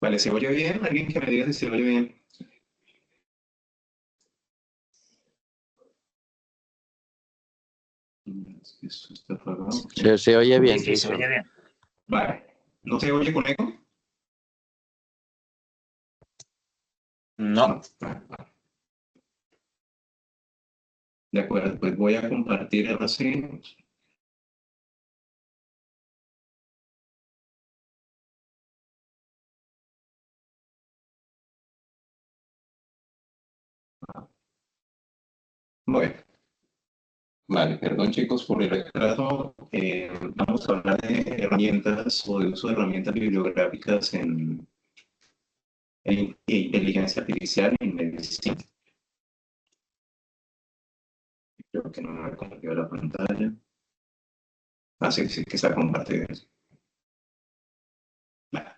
Vale, ¿se oye bien? ¿Alguien que me diga si se oye bien? Es que esto está apagado. Se oye bien, Sí, se Jason. oye bien. Vale. ¿No se oye con eco? No. De acuerdo, pues voy a compartir ahora sí. Bueno, vale, perdón chicos por el retraso. Vamos a hablar de herramientas o de uso de herramientas bibliográficas en inteligencia artificial en medicina. Creo que no me ha compartido la pantalla. Ah, sí, sí, que está compartida. Vale,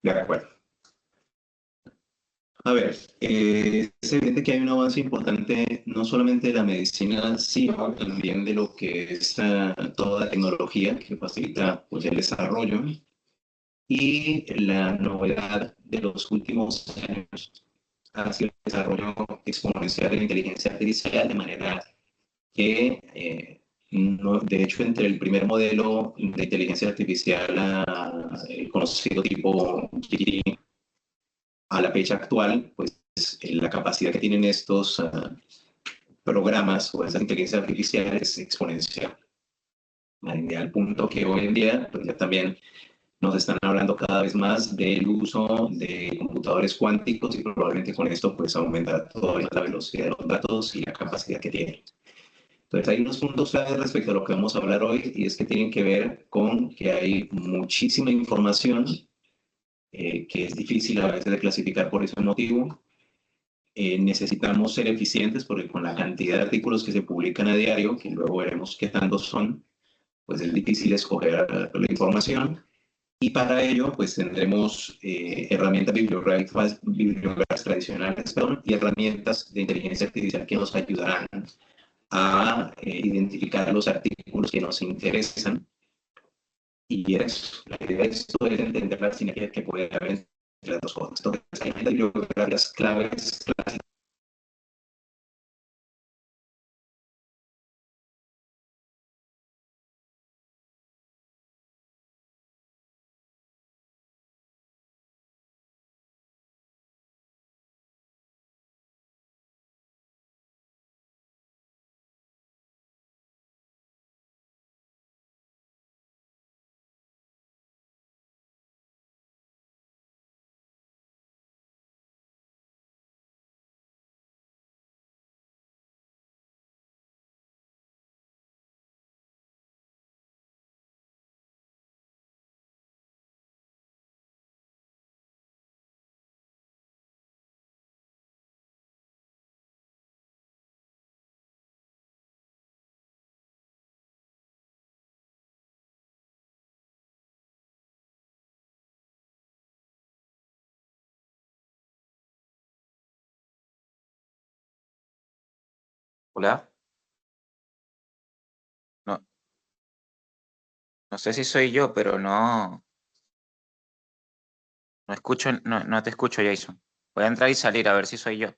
de acuerdo. A ver, es evidente que hay un avance importante no solamente de la medicina, sino también de lo que es toda la tecnología que facilita pues, el desarrollo y la novedad de los últimos años hacia el desarrollo exponencial de la inteligencia artificial, de manera que, de hecho, entre el primer modelo de inteligencia artificial, el conocido tipo GPT, a la fecha actual, pues la capacidad que tienen estos programas o esas inteligencias artificiales es exponencial. Al punto que hoy en día pues, ya también nos están hablando cada vez más del uso de computadores cuánticos y probablemente con esto pues aumenta todavía la velocidad de los datos y la capacidad que tienen. Entonces hay unos puntos claves respecto a lo que vamos a hablar hoy y es que tienen que ver con que hay muchísima información que es difícil a veces de clasificar por ese motivo. Necesitamos ser eficientes porque con la cantidad de artículos que se publican a diario, que luego veremos qué tantos son, pues es difícil escoger la información. Y para ello, pues tendremos herramientas bibliográficas tradicionales, perdón, y herramientas de inteligencia artificial que nos ayudarán a identificar los artículos que nos interesan. Y eso, la idea de esto es entender la sinergia que puede haber entre las dos cosas. Entonces, hay bibliografías claves clásicas. Hola. No, no sé si soy yo, pero no escucho, no te escucho, Jason. Voy a entrar y salir a ver si soy yo.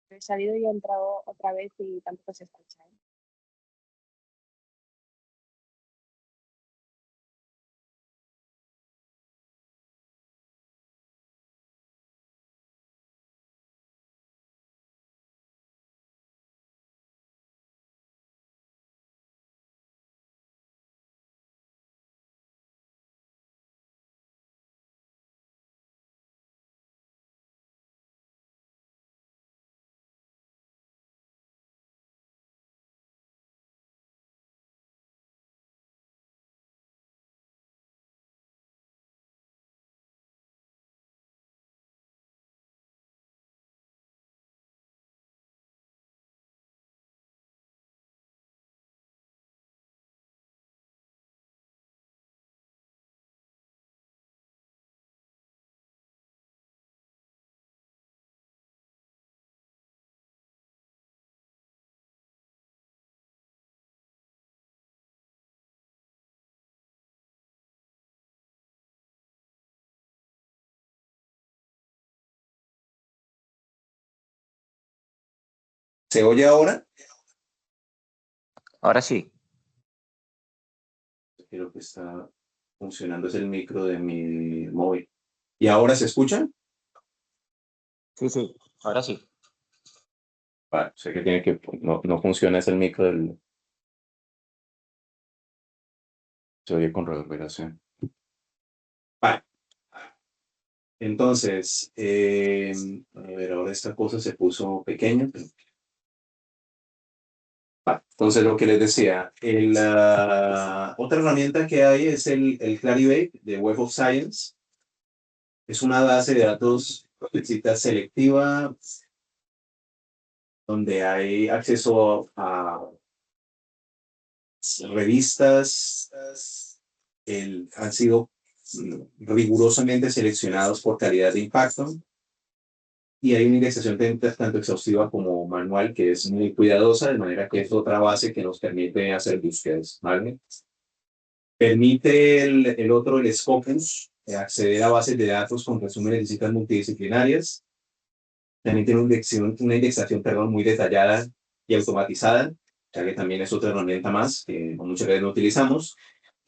He salido y he entrado otra vez y tampoco se escucha, ¿eh? ¿Se oye ahora? Ahora sí. Creo que está funcionando, es el micro de mi móvil. ¿Y ahora se escucha? Sí, sí. Ahora sí. Vale, sé que tiene que, no funciona, es el micro del... Se oye con reverberación. Vale. Entonces, a ver, ahora esta cosa se puso pequeña. Vale. Entonces, lo que les decía, otra herramienta que hay es el Clarivate de Web of Science. Es una base de datos selectiva donde hay acceso a revistas, han sido rigurosamente seleccionados por calidad de impacto y hay una indexación tanto exhaustiva como manual que es muy cuidadosa, de manera que es otra base que nos permite hacer búsquedas, ¿vale? Permite el otro, el Scopus, acceder a bases de datos con resúmenes de citas multidisciplinarias. También tiene una indexación perdón, muy detallada y automatizada, ya que también es otra herramienta más que muchas veces no utilizamos.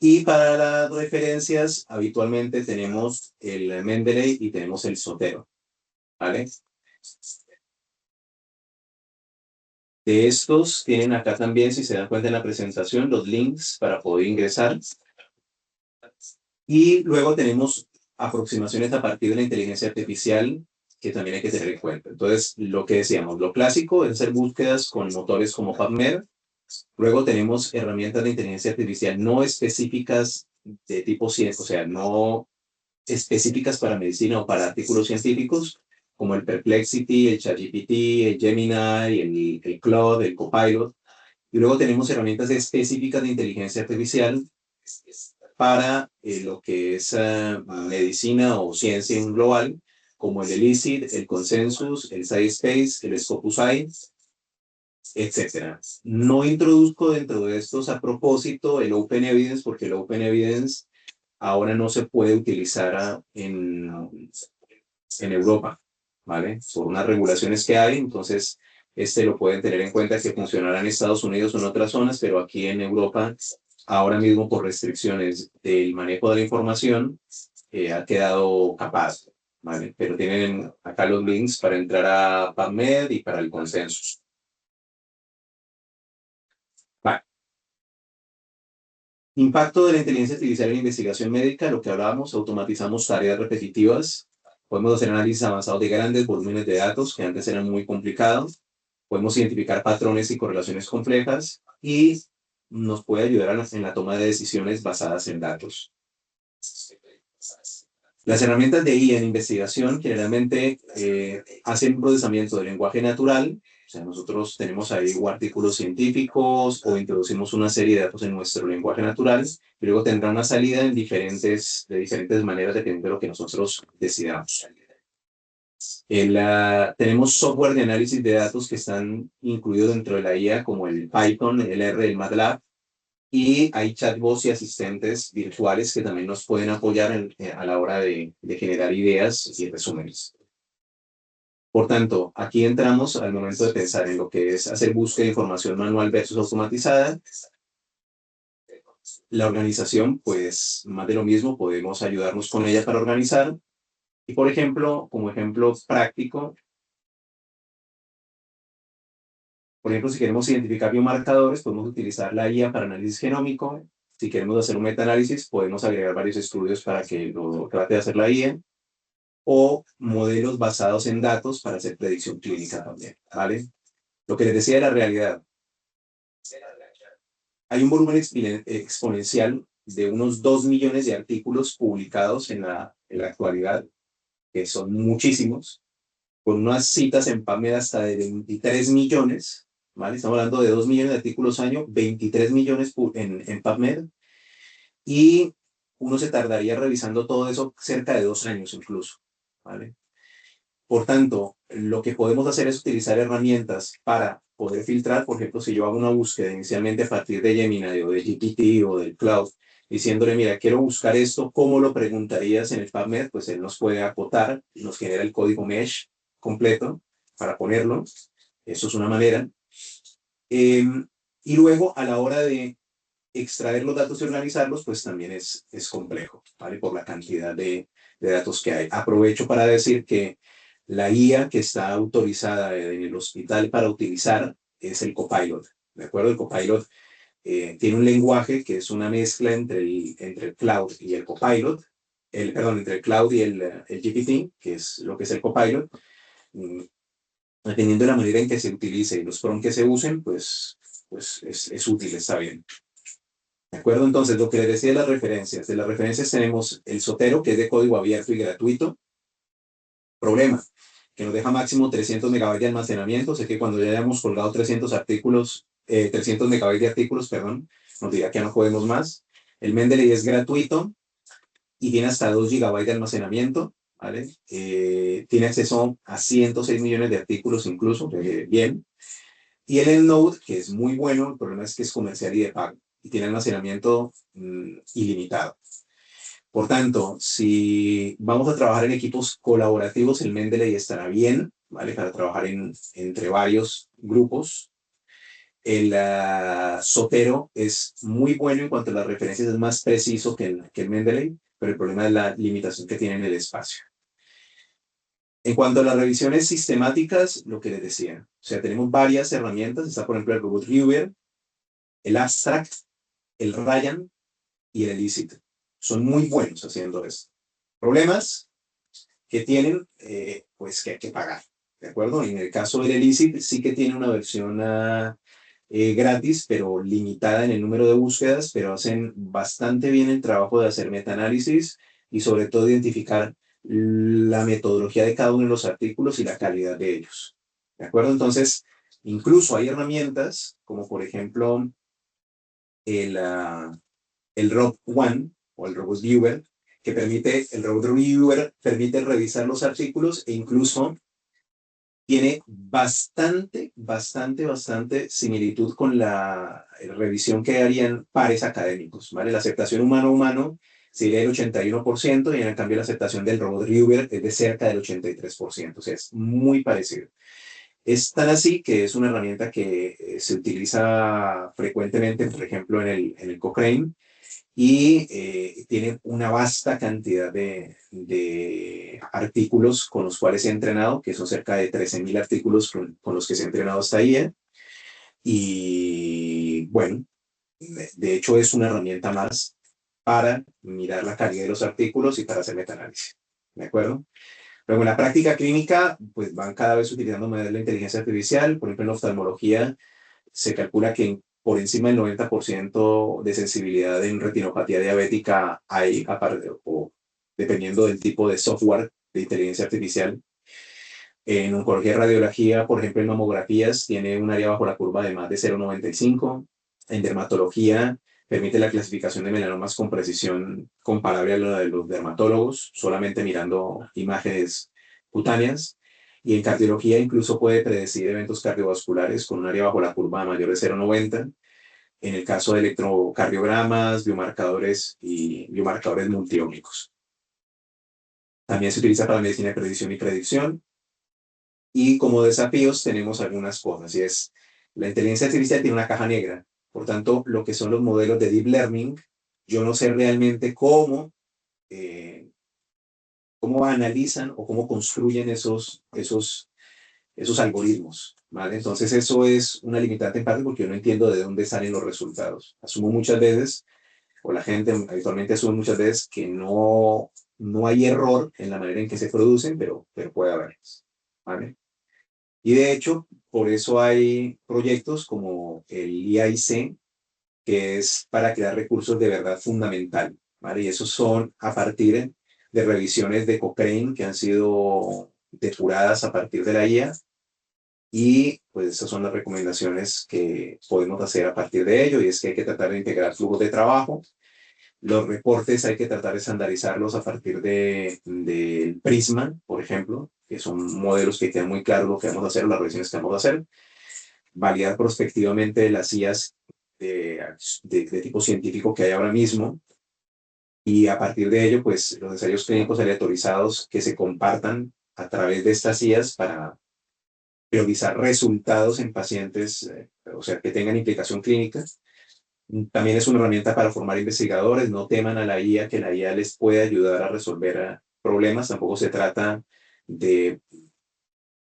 Y para las referencias, habitualmente tenemos el Mendeley y tenemos el Zotero, ¿vale? De estos tienen acá también, si se dan cuenta en la presentación, los links para poder ingresar. Y luego tenemos aproximaciones a partir de la inteligencia artificial que también hay que tener en cuenta. Entonces, lo que decíamos, lo clásico es hacer búsquedas con motores como PubMed. Luego tenemos herramientas de inteligencia artificial no específicas de tipo ciencia, o sea, no específicas para medicina o para artículos científicos, como el Perplexity, el ChatGPT, el Gemini, el Claude, el Copilot. Y luego tenemos herramientas específicas de inteligencia artificial para lo que es medicina o ciencia en global, como el ELICIT, el Consensus, el SciSpace, el Scopus-AI, etcétera. No introduzco dentro de estos a propósito el Open Evidence, porque el Open Evidence ahora no se puede utilizar en Europa, ¿vale? Por unas regulaciones que hay, entonces este lo pueden tener en cuenta que funcionará en Estados Unidos o en otras zonas, pero aquí en Europa, ahora mismo por restricciones del manejo de la información, ha quedado capaz, ¿vale? Pero tienen acá los links para entrar a PubMed y para el Consensus. Vale. Impacto de la inteligencia artificial en la investigación médica, lo que hablábamos, automatizamos tareas repetitivas, podemos hacer análisis avanzados de grandes volúmenes de datos que antes eran muy complicados, podemos identificar patrones y correlaciones complejas y nos puede ayudar en la toma de decisiones basadas en datos. Las herramientas de IA en investigación generalmente hacen procesamiento del lenguaje natural. O sea, nosotros tenemos ahí artículos científicos o introducimos una serie de datos en nuestro lenguaje natural y luego tendrá una salida de diferentes maneras dependiendo de lo que nosotros decidamos. Tenemos software de análisis de datos que están incluidos dentro de la IA como el Python, el R, el MATLAB. Y hay chatbots y asistentes virtuales que también nos pueden apoyar a la hora de generar ideas y resúmenes. Por tanto, aquí entramos al momento de pensar en lo que es hacer búsqueda de información manual versus automatizada. La organización, pues más de lo mismo, podemos ayudarnos con ella para organizar. Y por ejemplo, como ejemplo práctico, por ejemplo, si queremos identificar biomarcadores, podemos utilizar la IA para análisis genómico. Si queremos hacer un metaanálisis, podemos agregar varios estudios para que lo trate de hacer la IA. O modelos basados en datos para hacer predicción clínica también, ¿vale? Lo que les decía de la realidad. Hay un volumen exponencial de unos 2 millones de artículos publicados en la actualidad, que son muchísimos, con unas citas en PubMed hasta de 23 millones, ¿vale? Estamos hablando de 2 millones de artículos año, 23 millones en PubMed, y uno se tardaría revisando todo eso cerca de 2 años incluso, ¿vale? Por tanto, lo que podemos hacer es utilizar herramientas para poder filtrar. Por ejemplo, si yo hago una búsqueda inicialmente a partir de Gemini o de GPT o del Cloud, diciéndole, mira, quiero buscar esto, ¿cómo lo preguntarías en el PubMed? Pues él nos puede acotar, nos genera el código mesh completo para ponerlo. Eso es una manera. Y luego, a la hora de extraer los datos y organizarlos, pues también es complejo, ¿vale? Por la cantidad de datos que hay. Aprovecho para decir que la IA que está autorizada en el hospital para utilizar es el Copilot, ¿de acuerdo? El Copilot tiene un lenguaje que es una mezcla entre el Cloud y el Copilot, entre el Cloud y el GPT, que es lo que es el Copilot. Dependiendo de la manera en que se utilice y los prompts que se usen, pues es útil, está bien. ¿De acuerdo? Entonces, lo que les decía de las referencias. De las referencias tenemos el Zotero, que es de código abierto y gratuito. Problema, que nos deja máximo 300 megabytes de almacenamiento. Sé que cuando ya hayamos colgado 300 megabytes de artículos, perdón, nos dirá que ya no podemos más. El Mendeley es gratuito y tiene hasta 2 gigabytes de almacenamiento, ¿vale? Tiene acceso a 106 millones de artículos incluso, bien. Y el EndNote, que es muy bueno, el problema es que es comercial y de pago, y tiene almacenamiento ilimitado. Por tanto, si vamos a trabajar en equipos colaborativos, el Mendeley estará bien, ¿vale? Para trabajar entre varios grupos. El Zotero es muy bueno en cuanto a las referencias, es más preciso que el Mendeley, pero el problema es la limitación que tiene en el espacio. En cuanto a las revisiones sistemáticas, lo que les decía, o sea, tenemos varias herramientas, está por ejemplo el Robot Reviewer, el Abstract, el Ryan y el Elicit. Son muy buenos haciendo esto. Problemas que tienen, pues que hay que pagar, ¿de acuerdo? En el caso del Elicit sí que tiene una versión gratis, pero limitada en el número de búsquedas, pero hacen bastante bien el trabajo de hacer metaanálisis y sobre todo identificar la metodología de cada uno de los artículos y la calidad de ellos. ¿De acuerdo? Entonces, incluso hay herramientas como por ejemplo el Rob One o el Robot Viewer, el Robot Reviewer permite revisar los artículos e incluso tiene bastante similitud con la revisión que harían pares académicos, ¿vale? La aceptación humano-humano sería el 81% y en cambio la aceptación del Robot Reviewer es de cerca del 83%, o sea, es muy parecido. Es tan así que es una herramienta que se utiliza frecuentemente, por ejemplo, en el Cochrane, y tiene una vasta cantidad de artículos con los cuales he entrenado, que son cerca de 13.000 artículos con los que se ha entrenado hasta ahí. Y bueno, de hecho es una herramienta más para mirar la calidad de los artículos y para hacer metaanálisis. ¿De acuerdo? Luego, en la práctica clínica, pues van cada vez utilizando modelos de inteligencia artificial. Por ejemplo, en la oftalmología se calcula que por encima del 90% de sensibilidad en retinopatía diabética hay, o dependiendo del tipo de software de inteligencia artificial. En oncología y radiología, por ejemplo, en mamografías, tiene un área bajo la curva de más de 0,95. En dermatología, permite la clasificación de melanomas con precisión comparable a la de los dermatólogos, solamente mirando imágenes cutáneas. Y en cardiología incluso puede predecir eventos cardiovasculares con un área bajo la curva mayor de 0,90. En el caso de electrocardiogramas, biomarcadores y biomarcadores multiómicos. También se utiliza para medicina de predicción y predicción. Y como desafíos tenemos algunas cosas, y es, la inteligencia artificial tiene una caja negra. Por tanto, lo que son los modelos de deep learning, yo no sé realmente cómo analizan o cómo construyen esos algoritmos, ¿vale? Entonces eso es una limitante en parte porque yo no entiendo de dónde salen los resultados. Asumo muchas veces, o la gente habitualmente asume muchas veces que no hay error en la manera en que se producen, pero puede haberlos, ¿vale? Y de hecho, por eso hay proyectos como el IAIC, que es para crear recursos de verdad fundamental, ¿vale? Y esos son a partir de revisiones de Cochrane que han sido depuradas a partir de la IA. Y pues esas son las recomendaciones que podemos hacer a partir de ello, y es que hay que tratar de integrar flujos de trabajo. Los reportes hay que tratar de estandarizarlos a partir del Prisma, por ejemplo, que son modelos que quedan muy claros lo que vamos a hacer, las revisiones que vamos a hacer. Validar prospectivamente las IAs de tipo científico que hay ahora mismo. Y a partir de ello, pues los ensayos clínicos aleatorizados que se compartan a través de estas IAs para priorizar resultados en pacientes, o sea, que tengan implicación clínica. También es una herramienta para formar investigadores. No teman a la IA, que la IA les puede ayudar a resolver problemas. Tampoco se trata de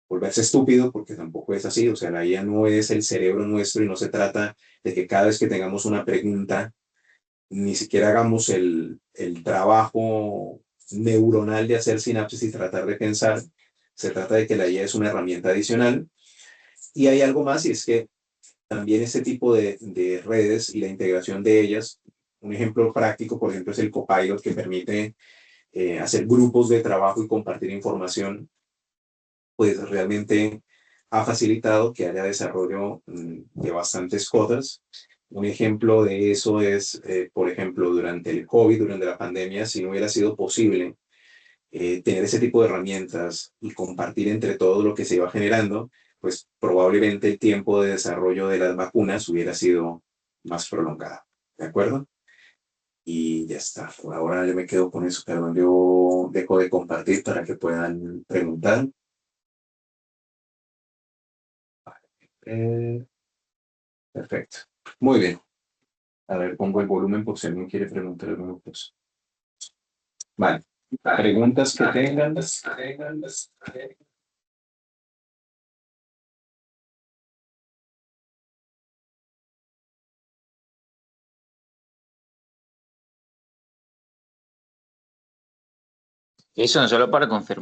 volverse estúpido, porque tampoco es así. O sea, la IA no es el cerebro nuestro y no se trata de que cada vez que tengamos una pregunta, ni siquiera hagamos el trabajo neuronal de hacer sinapsis y tratar de pensar. Se trata de que la IA es una herramienta adicional. Y hay algo más, y es que también este tipo de redes y la integración de ellas, un ejemplo práctico, por ejemplo, es el Copilot, que permite hacer grupos de trabajo y compartir información, pues realmente ha facilitado que haya desarrollo de bastantes cosas. Un ejemplo de eso es, por ejemplo, durante el COVID, durante la pandemia, si no hubiera sido posible tener ese tipo de herramientas y compartir entre todo lo que se iba generando, pues probablemente el tiempo de desarrollo de las vacunas hubiera sido más prolongado. ¿De acuerdo? Y ya está. Por ahora yo me quedo con eso. Perdón, yo dejo de compartir para que puedan preguntar. Eh, perfecto. Muy bien. A ver, pongo el volumen por si alguien quiere preguntar alguna cosa. Vale. Preguntas que tengan. Jason, solo para confirmar.